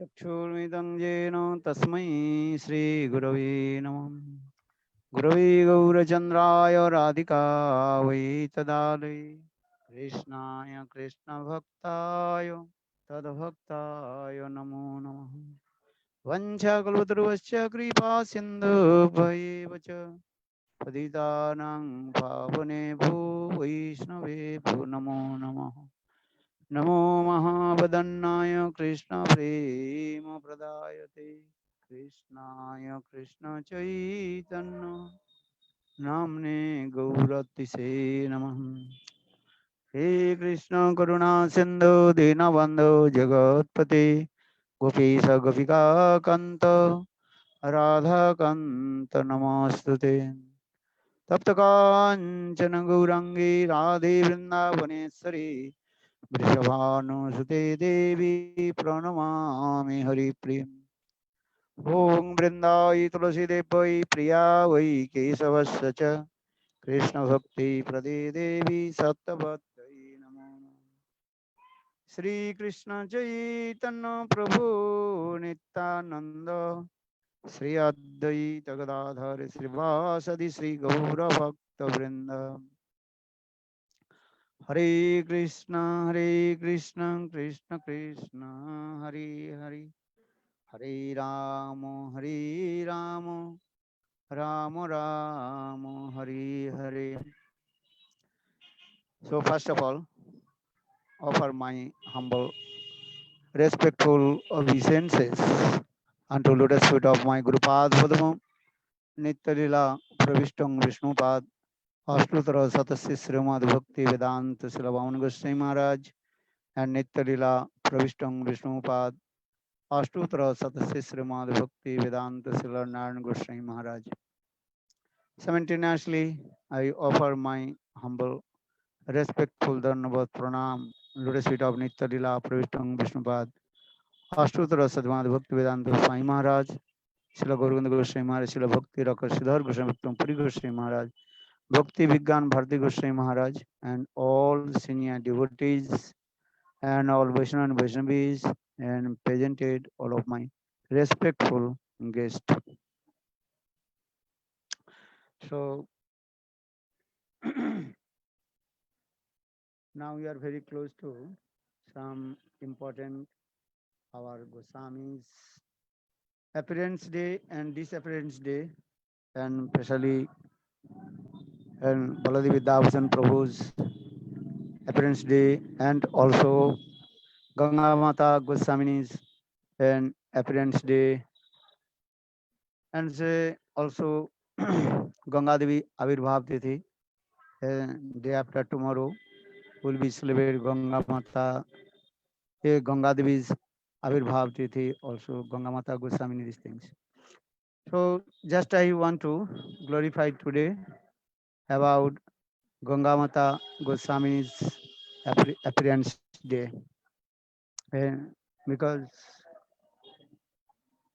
चक्षुर्मिदं येन तस्मै श्रीगुरवे नमः। गुरवे गौरचन्द्राय राधिकायै तदालये कृष्णाय कृष्णभक्ताय तद्भक्ताय नमो नमः। वञ्चाकल्पतरुश्च कृपा सिन्धुभ्येव च पतितानां पावनेभ्यो वैष्णवेभ्यो नमो नमः। नमो महावदन्नाय कृष्णप्रेमप्रदायते कृष्णाय कृष्णचैतन्य नाम्ने गौरतिसे नमः। हे कृष्ण करुणा सिन्धु दीनबन्धो जगत्पते गोपीश गोपिका कान्त राधाकान्त नमोऽस्तुते। तप्त काञ्चन गौराङ्गी राधे वृन्दावनेश्वरी वृषभानुसुते देवी प्रणमामि हरिप्रियम्। ॐ वृन्दाय तुलसीदेवै प्रिया वै केशवस्य च कृष्णभक्तिप्रदे देवी सत्यवत्यै नमो नमः। श्रीकृष्ण चैतन्य प्रभु नित्यानन्द श्री अद्वैत गदाधर श्रीवासदि श्री गौरभक्तवृन्द। हरे Krishna Krishna Krishna Hare Hare Hare Hare Ram Ram Ram Hare Hare. So first of all, offer my humble, respectful obeisances unto lotus feet of my Guru Pad Padma Nityalila Pravishtam Vishnupad Ashtutra Satasya Srimad Bhakti Vedanta Silavan Goswami Maharaj and Nityalila Pravishtam Vishnupad Ashtutra Satasya Srimad Bhakti Vedanta Silanarayan Goswami Maharaj. Simultaneously, I offer my humble, respectful Dhanavad Pranam, Lotus feet of Nityalila Pravishtam Vishnupad Ashtutra Sadmad Bhakti Vedanta Swami Maharaj, Srila Gauranga Goswami Maharaj, Srila Bhakti Rakar Siddhar Goswami Bhaktam Puri Goswami Maharaj, Bhakti Vigyan Bharati Goswami Maharaj, and all senior devotees and all Vaishnava and Vaishnavis and presented all of my respectful guests. So now we are very close to some important our Goswami's appearance day and disappearance day, and especially and Baladevi Davsan Prabhu's appearance day, and also Ganga Mata Goswami's and appearance day, and say also Ganga Devi Avirbhav Tithi. Day after tomorrow will be celebrated Ganga Mata, Ganga Devi's Avirbhav Tithi, also Ganga Mata Goswamini, these things. So just I want to glorify today about Ganga Mata Goswami's appearance day. Because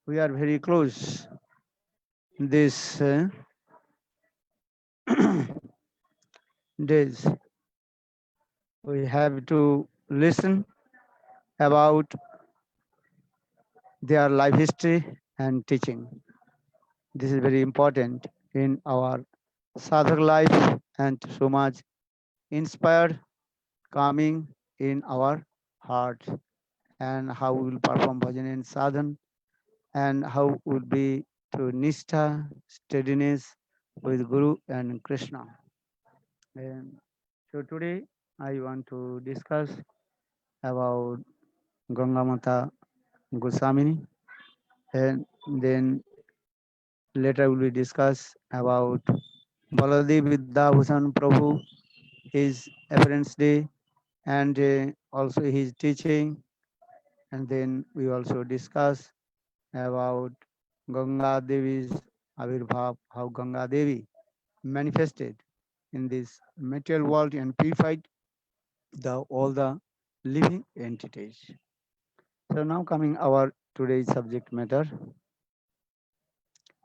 we are very close these days. We have to listen about their life history and teaching. This is very important in our sadhak life and so much inspired, calming in our heart, and how we will perform bhajan and sadhan, and how will be to nistha, steadiness with Guru and Krishna. And so today I want to discuss about Ganga Mata Goswamini, and then later we will discuss about Baladev Vidyabhushan Prabhu, his appearance day, and also his teaching, and then we also discuss about Ganga Devi's Avirbhav, how Ganga Devi manifested in this material world and purified all the living entities. So now coming our today's subject matter,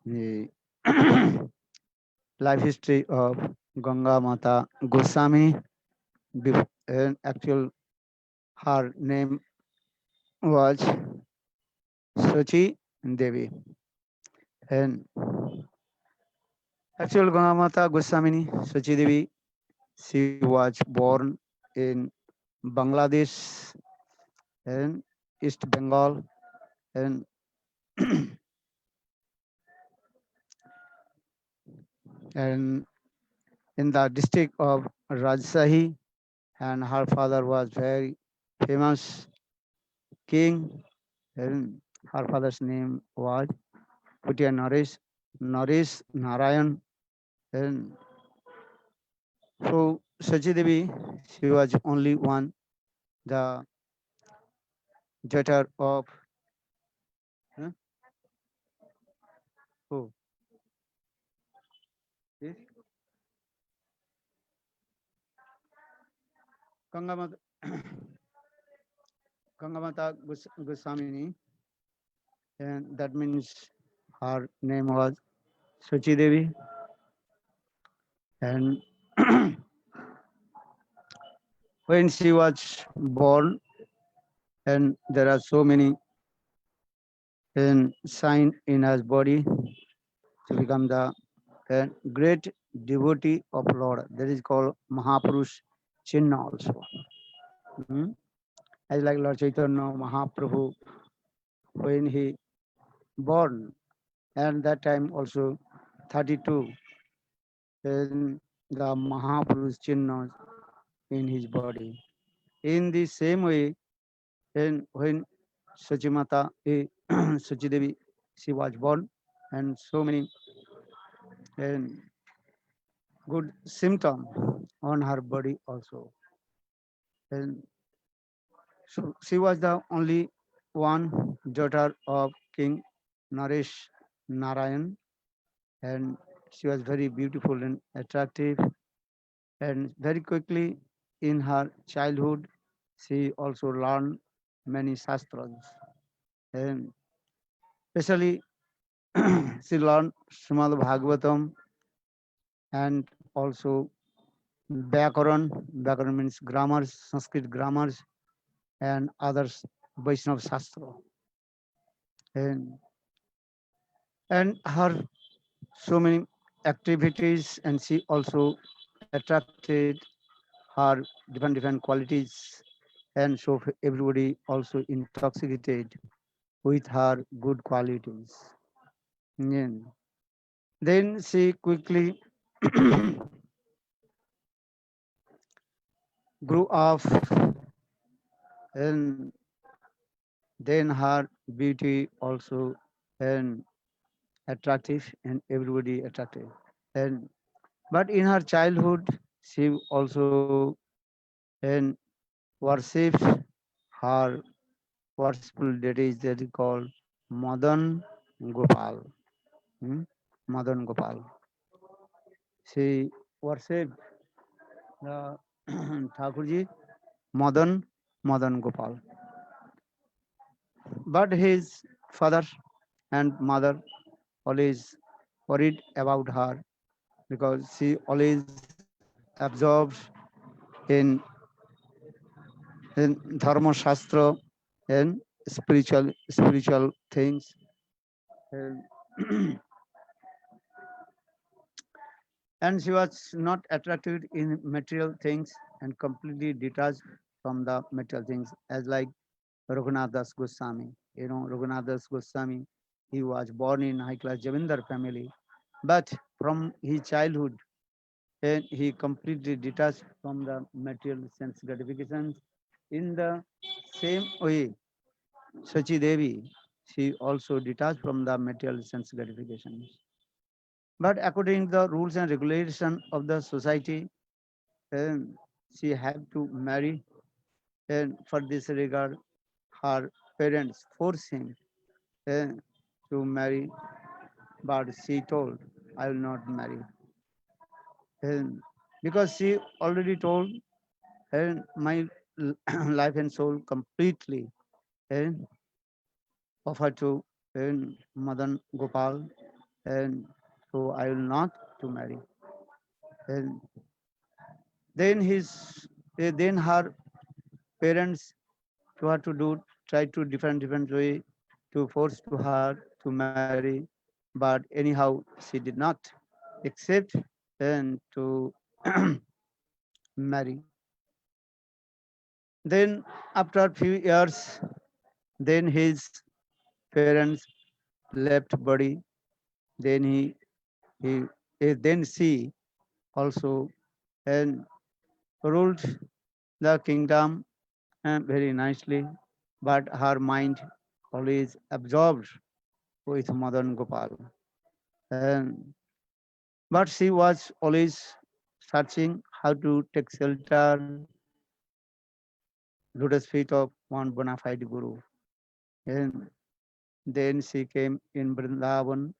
the life history of Ganga Mata Goswami. And actual her name was Sochi Devi. And actual Gangamata Goswamini Sochi Devi, she was born in Bangladesh and East Bengal and and in the district of Rajshahi, and her father was very famous king, and her father's name was Putya Naresh Narayan. And so Sachi Devi, she was only one, the daughter of huh? Who? Yes? Gangamata, Gangamata Goswamini, and that means her name was Sachi Devi. And when she was born, and there are so many signs in her body to become the great devotee of Lord. That is called Mahapurush Chinna also. Hmm? As like Lord Chaitanya Mahaprabhu, when he born, and that time also 32, then the Mahapurush Chinna in his body. In the same way, when Sachimata, Sachidevi, she was born, and so many and good symptom on her body also. And so she was the only one daughter of King Naresh Narayan, and she was very beautiful and attractive. And very quickly in her childhood, she also learned many shastras, and especially she learned Srimad Bhagavatam and also Vyakaran. Vyakaran means grammars, Sanskrit grammars, and others Vaishnava Shastra. And, and her so many activities, and she also attracted her different qualities, and so everybody also intoxicated with her good qualities. And then she quickly grew up, and then her beauty also and attractive, and everybody attractive. And but in her childhood, she also and worshipped her worshipful deities that is called Madan Gopal. Hmm? Madan Gopal. She worshipped the Thakurji Madan Gopal. But his father and mother always worried about her because she always absorbed in Dharma Shastra and spiritual things. And, and she was not attracted in material things and completely detached from the material things, as like Raghunath Das Goswami. You know, Raghunath Das Goswami, he was born in high class Javindar family, but from his childhood, and he completely detached from the material sense gratifications. In the same way, Sachi Devi, she also detached from the material sense gratifications. But according to the rules and regulation of the society, um, she had to marry, and for this regard, her parents forced him uh, to marry, but she told, I will not marry. And because she already told, and my life and soul completely and offered to Madan Gopal, and so I will not to marry. And then then her parents to her to do try to different way, to force to her to marry, but anyhow she did not accept and to marry. Then after a few years, then his parents left body. Then he then she also and ruled the kingdom very nicely, but her mind always absorbed with Madan Gopal. And but she was always searching how to take shelter lotus feet of one bona fide guru. And then she came in Vrindavan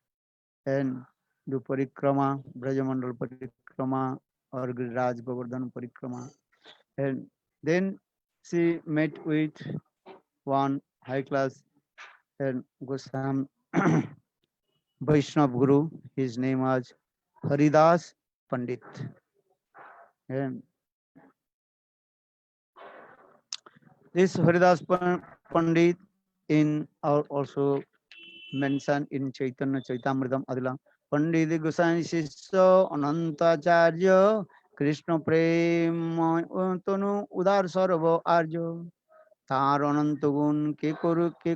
and do parikrama, Brajamandal parikrama or Giriraj Govardhan parikrama. And then she met with one high class and Goswam Vaishnav Guru. His name was Haridas Pandit. And this Haridas Pandit in also mentioned in Chaitanya Chaitamritam Adila. Pandit Goswami Sisya Anantacharya Krishna Prem Tanu Udar Sarva Arjo তার অনন্ত গুণ কে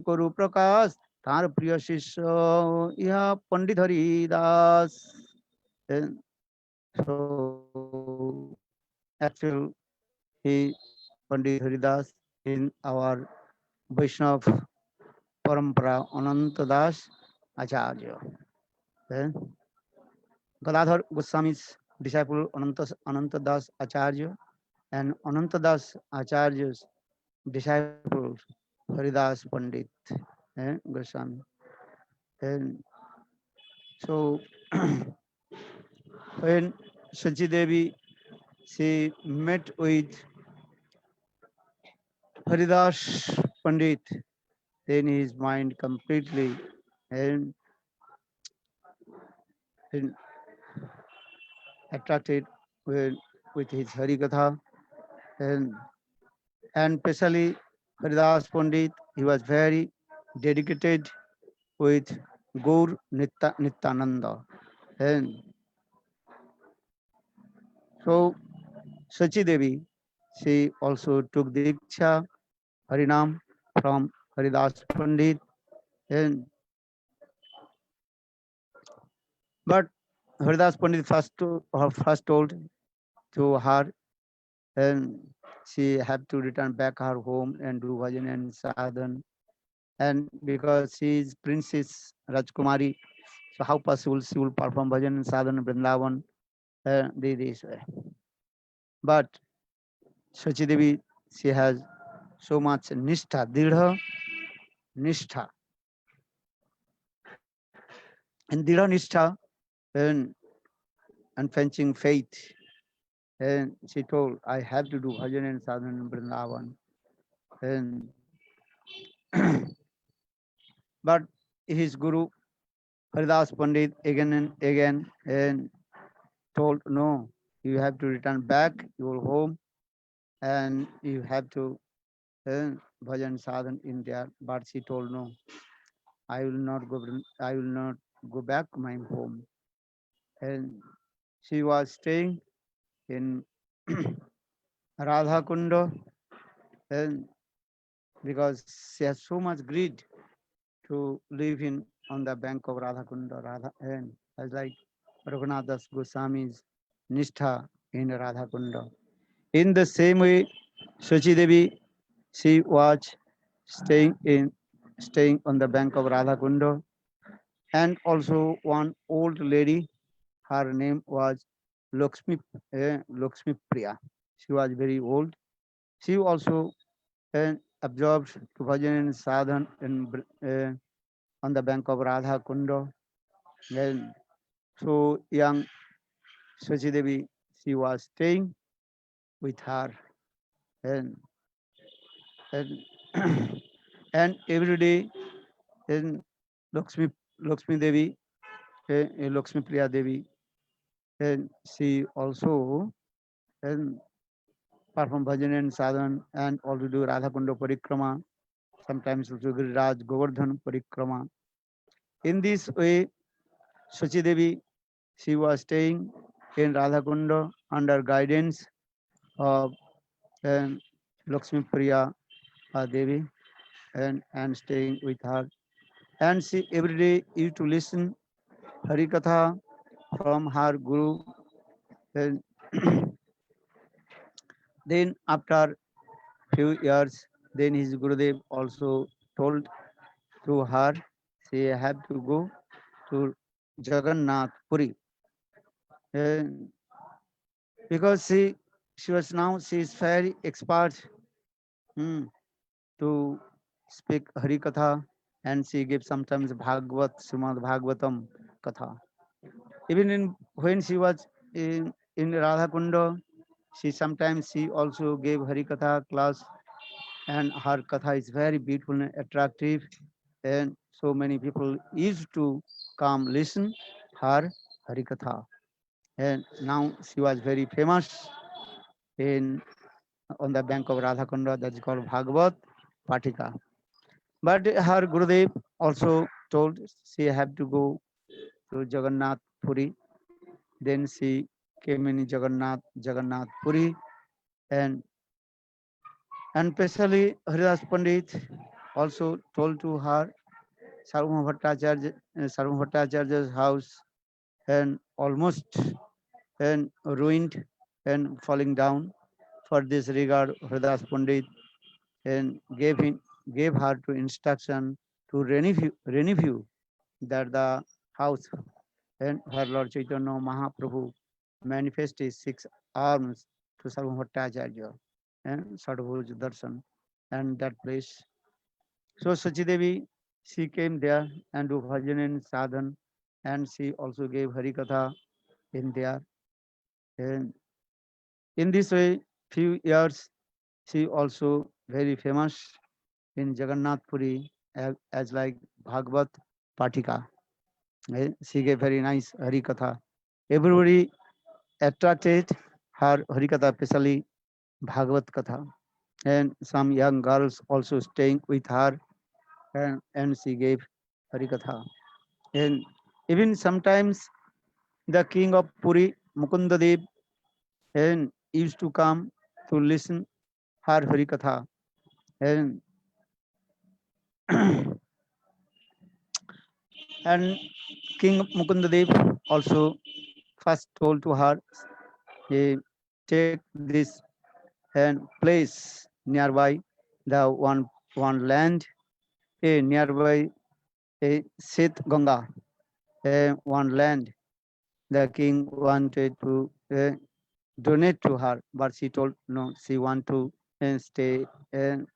করু প্রকাশ তার প্রিয় শিষ্য ইহা পণ্ডিত Hari Das And so actually he Pandit Haridas in our Vaishnav Parampara Ananta Das Acharya. Then Gadadhar Goswami's disciple Ananta Das Acharya and Ananta Das Acharya's disciple Haridas Pandit Goswami. And so when Sachi Devi she met with Haridas Pandit, then his mind completely and, and attracted with his Harikatha and especially Haridas Pandit, he was very dedicated with Gaur Nityananda. And so Sachi Devi, she also took Diksha Harinam from Haridas Pandit. And but Haridas Pandit first told to her and she had to return back her home and do bhajan and sadhan. And because she is Princess Rajkumari, so how possible she will perform bhajan and sadhan in Vrindavan this way. But Sachi Devi, she has so much nishtha, didha nishtha. And didha nishtha and unflinching faith. And she told, I have to do bhajan and sadhan in Vrindavan. And but his guru Haridas Pandit again and again and told, no, you have to return back your home and you have to bhajan sadhan in there. But she told, no, I will not go. I will not go back to my home. And she was staying in Radha Kunda, and because she has so much greed to live in on the bank of Radha Kunda, Radha, and as like Raghunath Das Goswami's Nishtha in Radha Kunda. In the same way, Shachi Devi, she was staying on the bank of Radha Kunda, and also one old lady, her name was Lakshmi Priya. She was very old. She also absorbed to bhajan and sadhan on the bank of Radha Kunda. And so young Shachi Devi, she was staying with her and and, and every day in Lakshmi Devi, Lakshmi Priya Devi, and she also and perform bhajan and sadhan and also do Radha Kunda Parikrama. sometimes also Giriraj Govardhan Parikrama. In this way, Sachi Devi, she was staying in Radhakunda under guidance of um, Lakshmi Priya Devi and staying with her. And she every day used to listen Harikatha from her Guru. And then after few years, then his Gurudev also told to her, she have to go to Jagannath Puri. And because she was now she is very expert hmm, to speak Harikatha, and she gives sometimes Bhagavad, Srimad Bhagavatam Katha. Even in when she was in Radha Kunda, she sometimes she also gave Harikatha class, and her katha is very beautiful and attractive, and so many people used to come listen her Harikatha. And now she was very famous in on the bank of Radhakunda, that is called Bhagavat Patika. But her Gurudev also told she have to go to Jagannath Puri. Then she came in Jagannath Puri, and especially Haridas Pandit also told to her Sarvabhauma Bhattacharya's house and almost and ruined and falling down. For this regard, Haridas Pandit and gave her to instruction to renew that the house, and her Lord Chaitanya Mahaprabhu manifest his six arms to Sarvabhaumacharya and Sadhbhuj Darshan and that place. So Sachidevi, she came there and do bhajan and sadhan, and she also gave Harikatha in there. And in this way, few years, she also very famous in Jagannath Puri as like Bhagavad Patika. She gave very nice Harikatha. Everybody attracted her Harikatha, especially Bhagavad Katha. And some young girls also staying with her, and she gave Harikatha. And even sometimes the king of Puri, Mukundadev, and used to come to listen her Harikatha. And and King Mukundadev also first told to her, he take this and place nearby the one land, nearby a Seth Ganga, one land. The king wanted to donate to her, but she told no, she want to stay in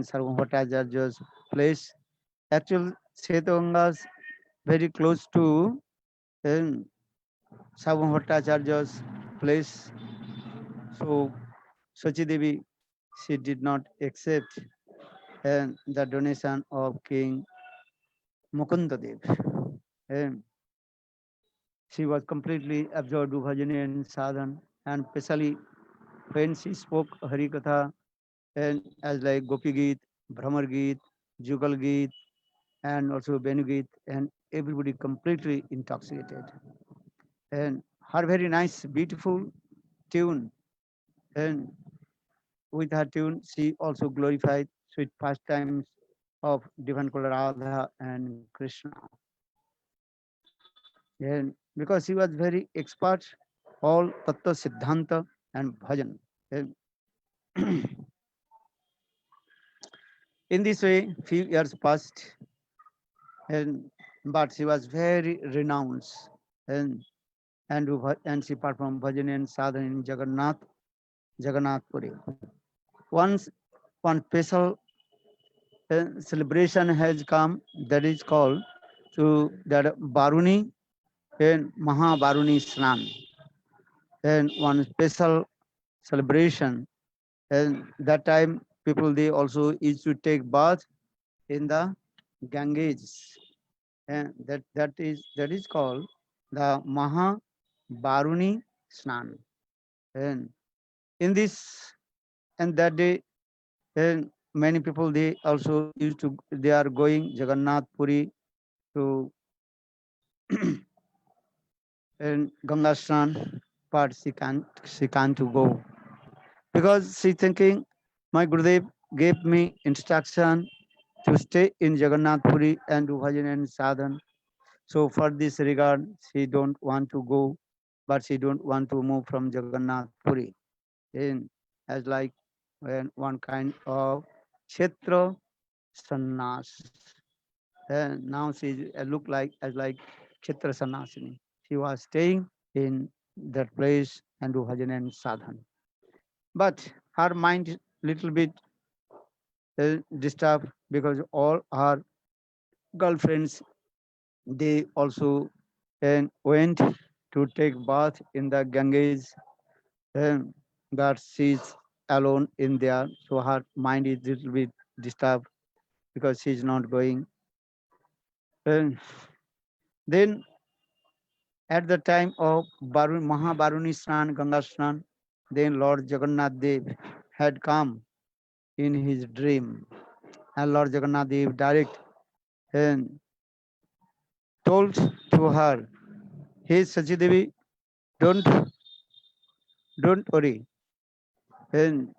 Sarvabhaumacharya's place. Actually, Seth Ganga is very close to uh, Sarvabhaumacharya's place. So Sachi Devi, she did not accept the donation of King Mukundadev. And she was completely absorbed to bhajan and sadhan, and especially when she spoke Harikatha and as like Gopi Geet, Brahmar Geet, Jugal Geet, and also Benu Geet, and everybody completely intoxicated. And her very nice, beautiful tune, and with her tune, she also glorified sweet pastimes of Divine Radha and Krishna. And because he was very expert, all Tattva Siddhanta and Bhajan. And in this way, few years passed, and but she was very renowned, and and she performed bhajan and sadhana in Jagannath Puri. Once one special celebration has come, that is called to that Baruni and Mahabaruni Snan, and one special celebration, and that time people they also used to take bath in the Ganges, and that is called the Maha Baruni Snan. And in this and that day, and many people they also used to they are going Jagannath Puri to in Ganga Snan, but she can't to go because she thinking my Gurudev gave me instruction to stay in Jagannath Puri and do bhajan and sadhan. So for this regard, she don't want to go, but she don't want to move from Jagannath Puri in as like when one kind of Kshetra sannyas. And now she look like as like Kshetra sannyasini. She was staying in that place and do bhajan and sadhan. But her mind little bit disturbed because all her girlfriends they also went to take bath in the Ganges, and but she's alone in there, so her mind is little bit disturbed because she's not going. And then at the time of Mahabaruni Snan, Ganga Snan, then Lord Jagannath Dev had come in his dream, and Lord Jagannath Dev direct and told to her, "Hey Sachidevi, don't worry, and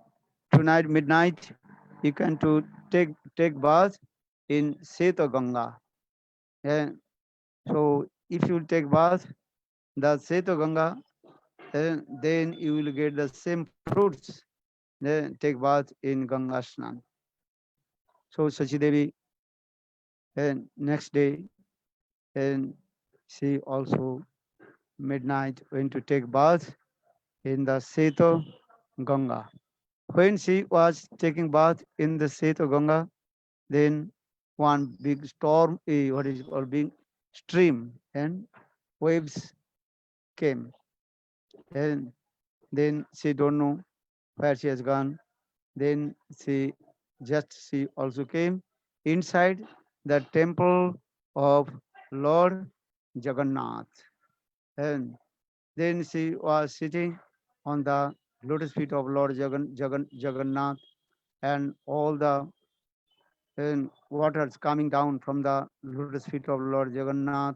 tonight midnight you can to take bath in Seta Ganga. And so if you take bath the Seta Ganga, then you will get the same fruits. Then take bath in Ganga Snan. So Sachidevi and next day and she also midnight went to take bath in the Seta Ganga. When she was taking bath in the Seta Ganga, then one big storm, what is called big stream and waves came. And then she don't know where she has gone. Then she also came inside the temple of Lord Jagannath. And then she was sitting on the lotus feet of Lord Jagannath, and all the waters coming down from the lotus feet of Lord Jagannath.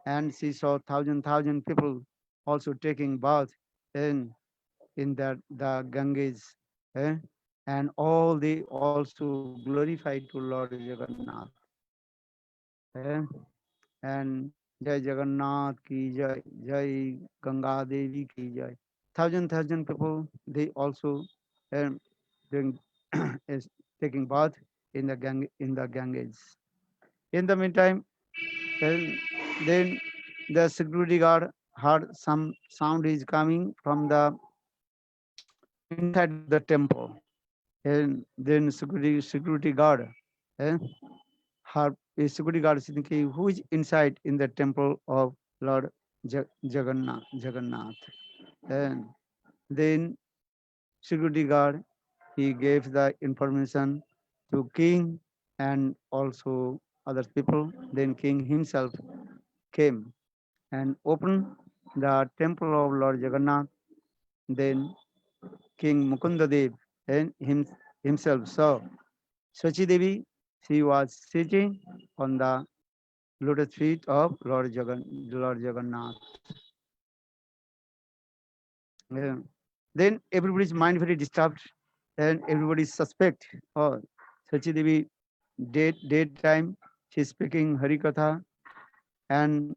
And she saw thousand people also taking bath in the Ganges, eh? And all they also glorified to Lord Jagannath, eh? And Jai Jagannath ki Jai, Jai Ganga Devi ki Jai. Thousand people they also doing is taking bath in the Ganges. In the meantime, then, then the security guard heard some sound is coming from the inside of the temple. And then security guard, eh, her a security guard is thinking who is inside in the temple of Lord Jagannath. And then security guard he gave the information to king and also other people. Then king himself came and opened the temple of Lord Jagannath. Then King Mukundadev and himself saw Sachi Devi. She was sitting on the lotus feet of Lord Jagannath. Yeah. Then everybody's mind very disturbed and everybody suspect. Oh, Sachi Devi daytime she's speaking Harikatha and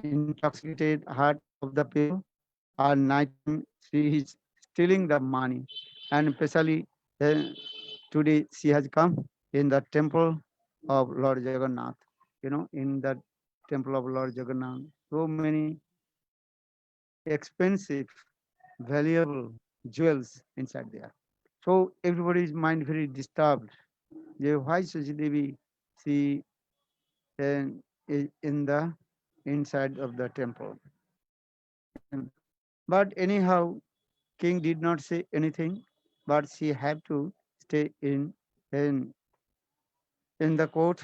intoxicated heart of the people. At night time she is stealing the money, and especially uh, today she has come in the temple of Lord Jagannath. In the temple of Lord Jagannath, so many expensive, valuable jewels inside there. So everybody's mind very disturbed. Why Sachi Devi she is in the inside of the temple? And, but anyhow, king did not say anything, but she had to stay in in the court.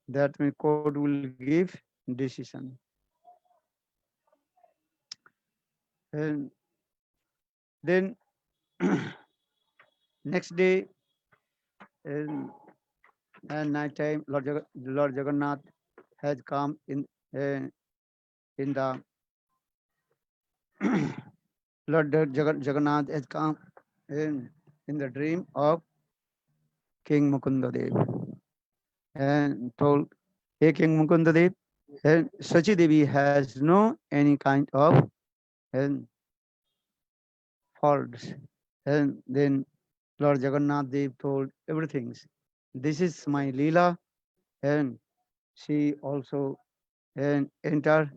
That my court will give decision. And then next day in and night time, Lord Jagannath has come in the Jagannath has come in the dream of King Mukunda Dev and told, "Hey King Mukunda Dev, and Sachi Devi has no any kind of and faults." And then Lord Jagannath Dev told everything. This is my Leela, and she also enter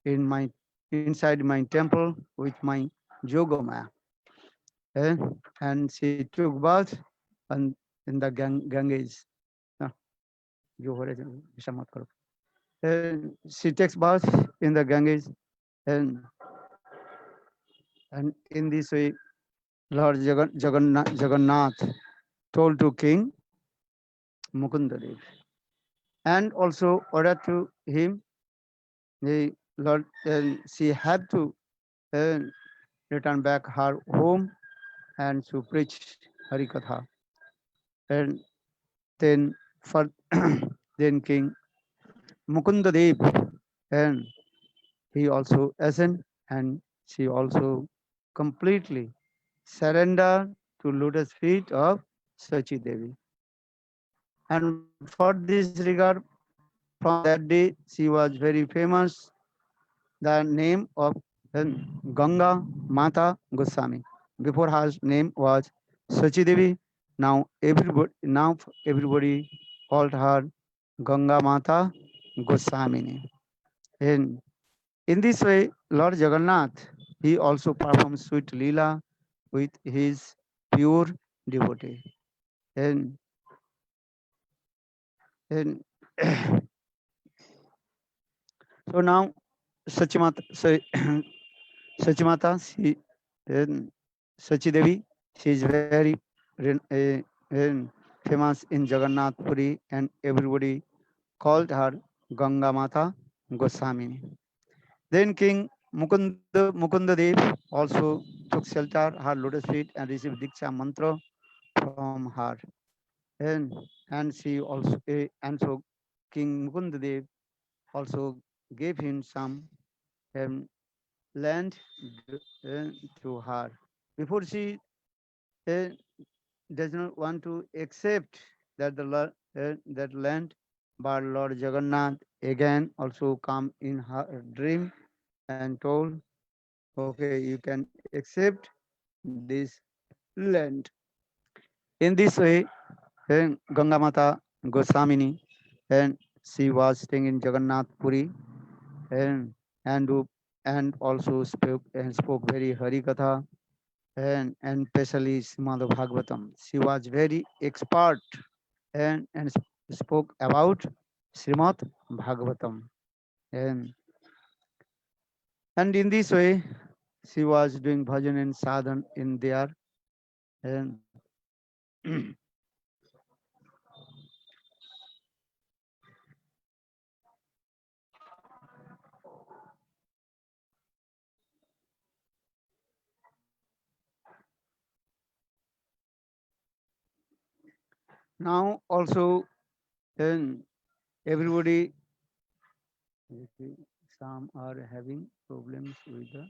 in my inside my temple with my Jogomaya. And she took bath and in the Ganges. हाँ, जो हो रहे थे ऐसा मत करो. And she takes bath in the Ganges, and in this way, Lord Jagannath told to King Mukundadev, and also ordered to him the Lord, and she had to uh, return back her home and to preach Harikatha. And then for then King Mukundadev, and he also ascended, and she also completely surrendered to lotus feet of Sachi Devi. And for this regard, from that day, she was very famous. The name of Ganga Mata Goswami. Before her name was Sachi Devi. Now everybody called her Ganga Mata Goswamini. And in this way, Lord Jagannath, he also performs sweet Leela with his pure devotee. And, and so now Sachimata, Sachimata, and Sachi Devi, she is very famous in Jagannath Puri, and everybody called her Ganga Mata Goswamini. Then King Mukunda Dev also took shelter her lotus feet and received Diksha mantra from her. And she also and so King Mukunda Dev also gave him some um, land to her. Before she uh, does not want to accept that that land, but Lord Jagannath again also come in her dream and told, okay, you can accept this land. In this way, Gangamata Goswamini, and she was staying in Jagannath Puri, and and do- and also spoke very Hari Katha, and especially Srimad Bhagavatam. She was very expert, and spoke about Srimad Bhagavatam. And in this way, she was doing bhajan and sadhan in there. And now also, then everybody, some are having problems with the.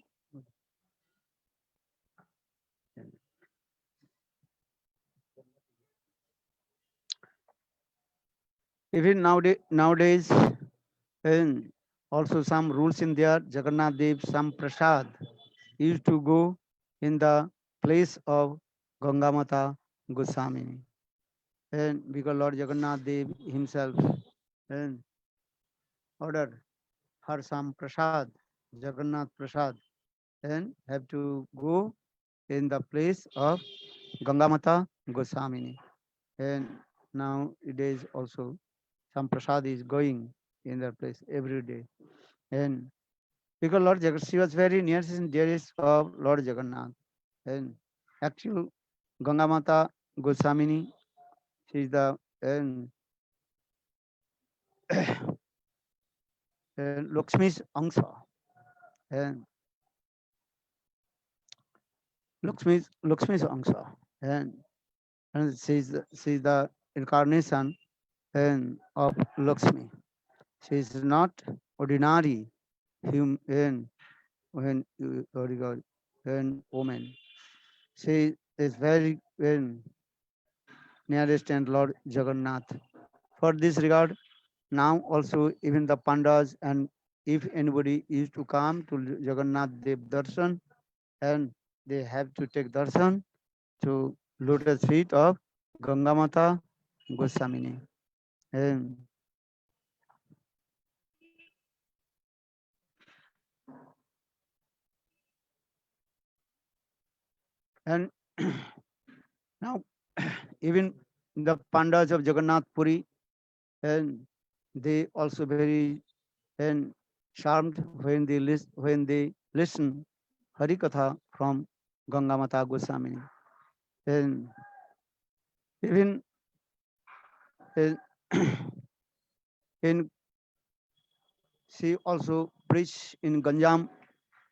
Even nowadays, and also some rules in there. Jagannath Dev, some prasad used to go in the place of Gangamata Goswamini. And because Lord Jagannath Dev himself and ordered her some prasad, Jagannath prasad, and have to go in the place of Gangamata Goswamini. And nowadays also some prasad is going in that place every day. And because Lord Jagannath, she was very near and dearest of Lord Jagannath. And actual Gangamata Goswamini, she is the Lakshmi's Angsa. And Lakshmi's Angsa. And and she is the incarnation of Lakshmi. She is not ordinary human what do you call, woman. She is very nearest and Lord Jagannath. For this regard, now also even the Pandas and if anybody is to come to Jagannath Dev Darshan, and they have to take darshan to lotus feet of Ganga Mata Goswamini. And, and now even the Pandas of Jagannath Puri, and they also very and charmed when they listen Hari Katha from Ganga Mata Goswamini. And even in, in she also preached in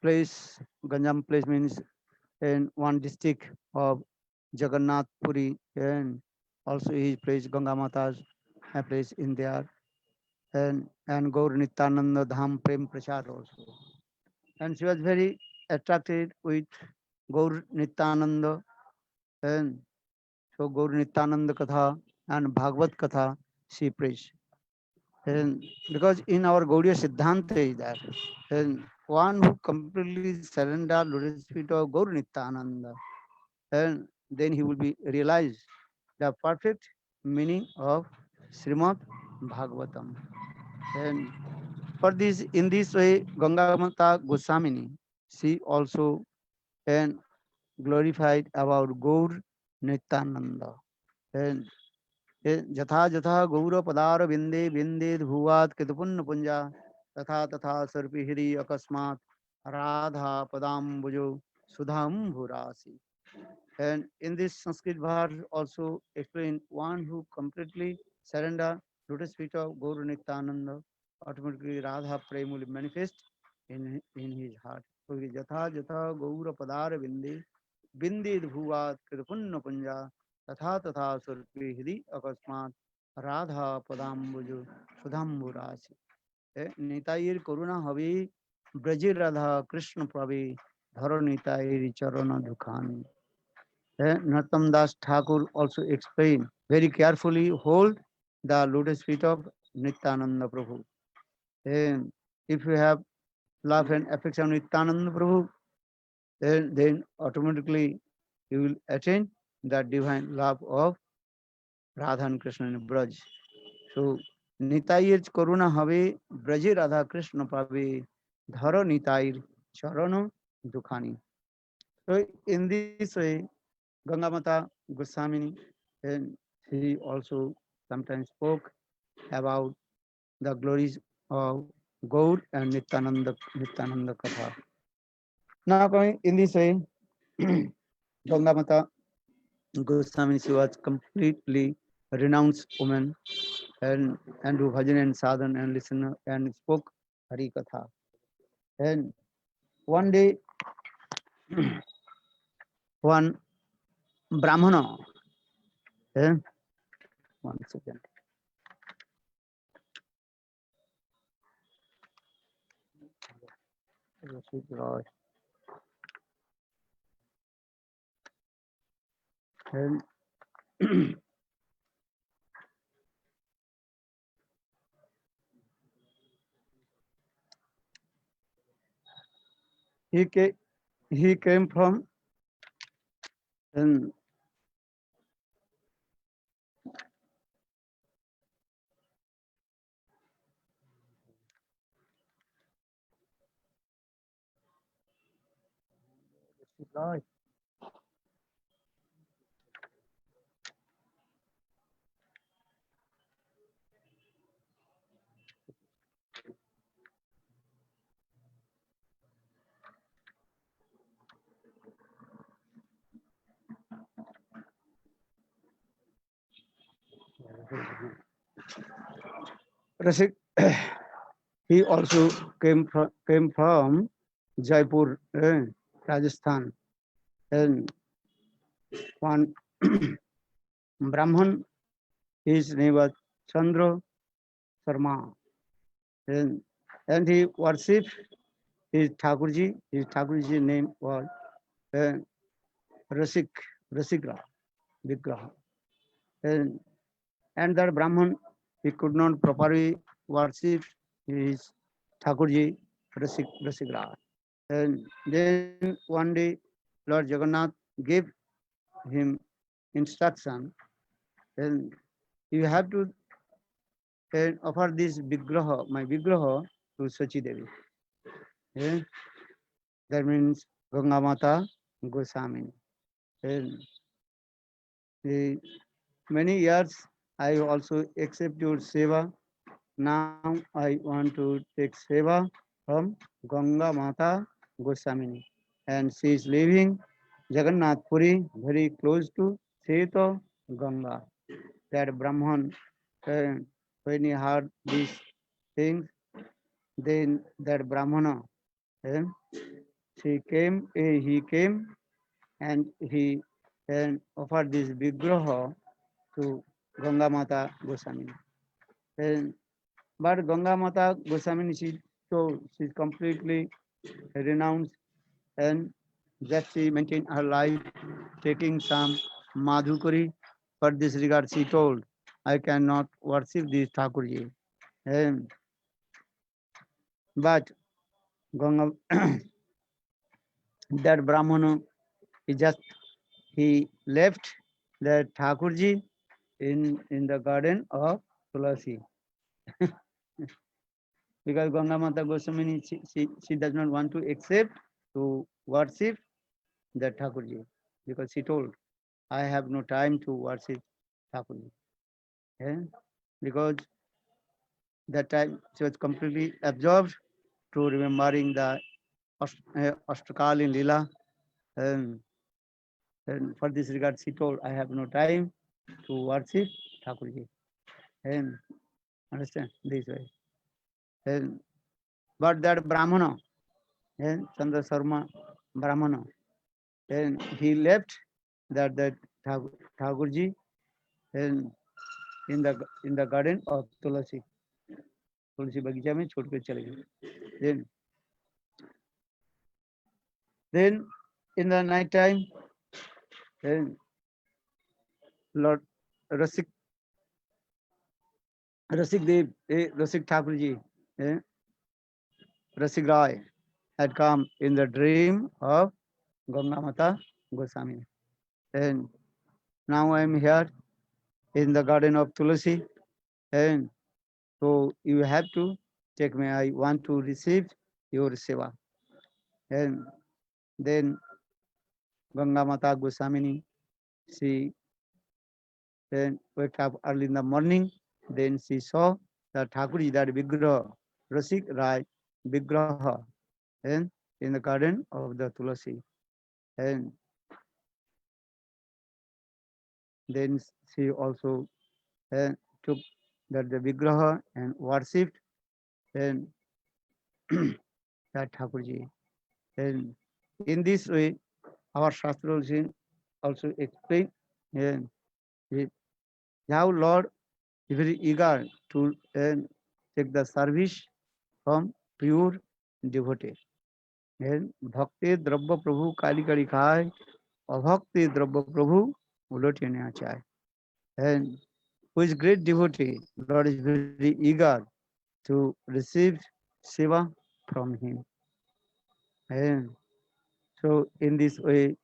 place. Ganjam place means in one district of Jagannath Puri, and also he preached Ganga Mata's place in there, and Gaur Nityananda Dham Prem Prachar also. And she was very attracted with Gaur Nityananda, and so Gaur Nityananda Katha and Bhagavad Katha she preached. And because in our Gaudiya Siddhanta is there, and one who completely surrender lotus feet of Gaur Nityananda, and then he will be realize the perfect meaning of Srimad Bhagavatam. And for this, in this way, Ganga Mata Goswamini, she also and glorified about Gaur Nityananda. And यथा यथा गौर पदार बिंदे बिंदे भुवात कृतपुण्य पुंजा तथा तथा सर्पिहिरी अकस्मात Radha पदाम्बुजो सुधाम्भुरासी. And in this Sanskrit verse also explain one who completely surrender lotus feet of Gaur Nityananda, automatically Radha Prem will manifest in his heart. So Jatha Jatha Gaura Padar Bindi Bindi Bhuvat Kripunna Punja Tatha Tatha Surpi Hidi Akasmat Radha Padambuju Sudhamburasi. Nitayir Koruna Havi Braji Radha Krishna Pravi Dharo Nitayir Charana Dukhani. Narottam Das Thakur also explained very carefully, hold the lotus feet of Nityananda Prabhu. And if you have love and affection of Nityananda Prabhu, then automatically you will attain the divine love of Radha and Krishna in Braj. So Nitayir Karuna Have Braji Radha Krishna Pave Dharo Nitayir Charano Dukhani. So in this way, Ganga Mata Goswamini, and he also sometimes spoke about the glories of Gaur and Nityananda Katha. Now coming in this way, Ganga Mata Goswamini, she was completely renounced woman, and do bhajan and sadhan and listen and spoke Hari Katha. And one day, one Brahmana, eh, one second. And he came, he came from and Rasik, he also came from Jaipur, Rajasthan, and one Brahman, his name was Chandra Sharma, and, he worshipped his Thakurji. His Thakurji's name was uh, Rasik, Rasikra Vigraha. And, that Brahman, he could not properly worship his Thakurji Rasigra. And then one day, Lord Jagannath gave him instruction, and you have to offer this Vigraha, my Vigraha, to Sachi Devi. And that means Ganga Mata Goswami. And many years I also accept your seva. Now I want to take seva from Ganga Mata Goswamini. And she is living Jagannath Puri, very close to Seto Ganga. That Brahman, when he heard these things, then that Brahmana, eh, he came and he offered this Vigraha to Ganga Mata Goswami. And, but Ganga Mata Goswami, she's completely renounced, and just she maintained her life, taking some madhukari. For this regard, she told, I cannot worship this Thakurji. And, but Ganga, that Brahmana, he left that Thakurji in the garden of Tulasi. Because Ganga Mata Goswami, she does not want to accept to worship the Thakurji, because she told, I have no time to worship Thakurji. Yeah? Because that time she was completely absorbed to remembering the Ashtakali Lila. And, for this regard, she told, I have no time to worship Thakurji. And understand this way. And, but that Brahmana, and Chandra Sharma Brahmana, and he left that Thakurji and in the garden of Tulasi. तुलसी बगीचा में छोड़ कर चले गए. Then in the night time, then Lord Rasik Dev, Rasik Thakurji, Rasik Rai had come in the dream of Ganga Mata Goswami. And now I am here in the garden of Tulasi, and so you have to take me. I want to receive your seva. And then Ganga Mata Goswamini, she then wake up early in the morning. Then she saw the Thakurji, that Vigraha, Rasik Rai Vigraha, and in the garden of the Tulasi. And then she also took that the Vigraha and worshipped and that Thakurji. And in this way, our Shastra also explain how Lord is very eager to take the service from pure devotee. And Bhakti Drabba Prabhu Kali Kali Khai, Abhakti Drabba Prabhu Ulotine Achai. And who is great devotee, Lord is very eager to receive seva from him. And so in this way,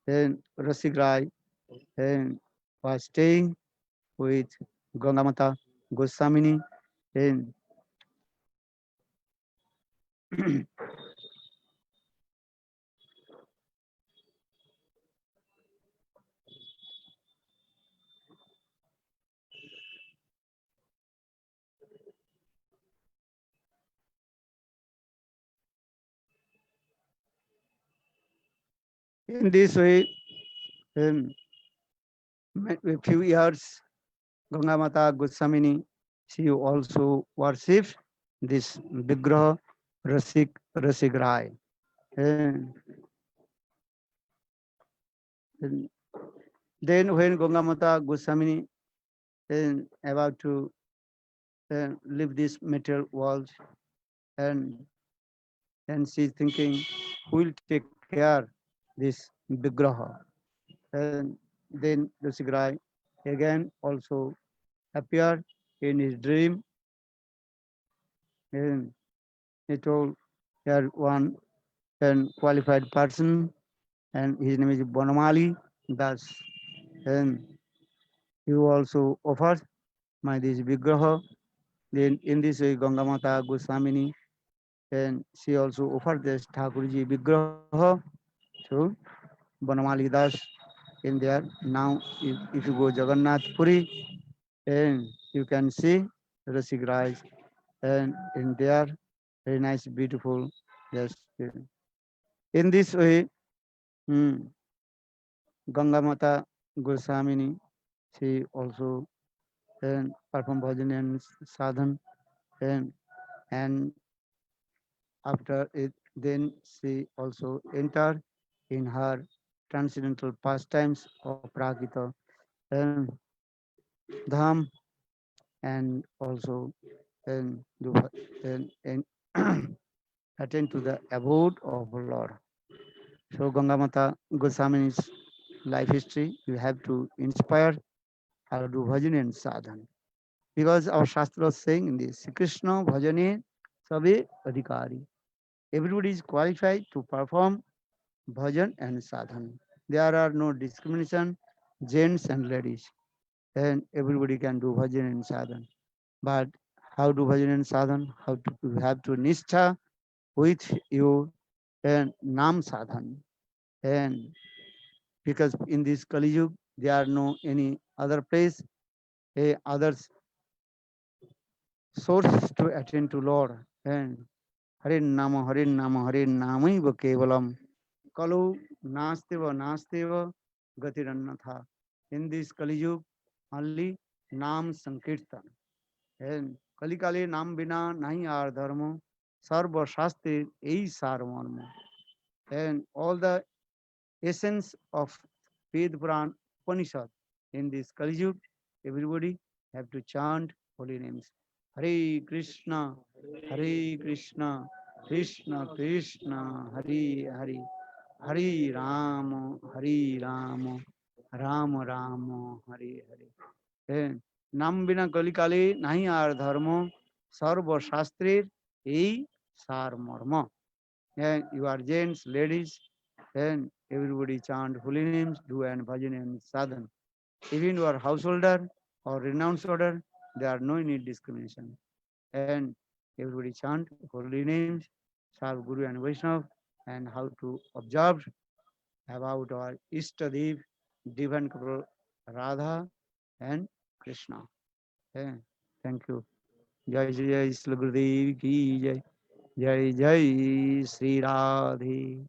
then Rasik Rai was staying with Gangamata Goswamini, and in this way, a few years, Gangamata Goswamini, she also worships this Vigraha Rasik Rai. And Then when Gangamata Goswamini is about to leave this material world, and and she's thinking, who will take care this Vigraha? And then Rasigarai again also appeared in his dream, and he told here one and qualified person, and his name is Bonamali. Thus, and he also offers my this Vigraha. Then in this way, Gangamata Goswamini, and she also offered this Thakurji Vigraha to Bonamali Das in there. Now, if you go Jagannath Puri, and you can see Rasik Raj, and in there, very nice, beautiful. Yes. In this way, hmm, Ganga Mata Goswamini, she also and perform bhajan and sadhan, and and after it, then she also enter in her transcendental pastimes of Prakita and Dham, and also and do and attend to the abode of Lord. So Ganga Mata Goswami's life history, you have to inspire how to do bhajan and sadhan. Because our Shastra is saying in this, Sri Krishna bhajane sabe adhikari. Everybody is qualified to perform bhajan and sadhan. There are no discrimination, gents and ladies, and everybody can do bhajan and sadhan. But how do bhajan and sadhan? How to you have to nishtha with your and nam sadhan. And because in this Kali Yuga, there are no any other place, other source to attend to Lord. And Hare Nama, Hare Namaiva Kevalam. Kalu Nasteva Gatirannatha. In this Kali Yuga, only Nam Sankirtan. And Kali Kali Nam Bina Nahi Ar Dharma. Sarva Shastri Ei Sar Marma. And all the essence of Ved Puran Upanishad in this Kali Yuga, everybody have to chant holy names. Hare Krishna, Hare Krishna, Krishna Krishna, Hare Hare, Hare Ram, Ram Ram, Hare Hare. And নাম বিনা কলিকালে নাহি আর ধর্ম সর্বশাস্ত্রের এই সার মর্ম. And you are gents, ladies, and everybody chant holy names, do and bhajan and sadhan. Even you are householder or renounced order, there are no any discrimination. And everybody chant holy names, serve Guru and Vaishnava, and how to observe about our Ishtadev, divine couple Radha and Krishna. Okay. Thank you. Jai Jai Shri Gurudev ki Jai. Jai Jai Sri Radhe.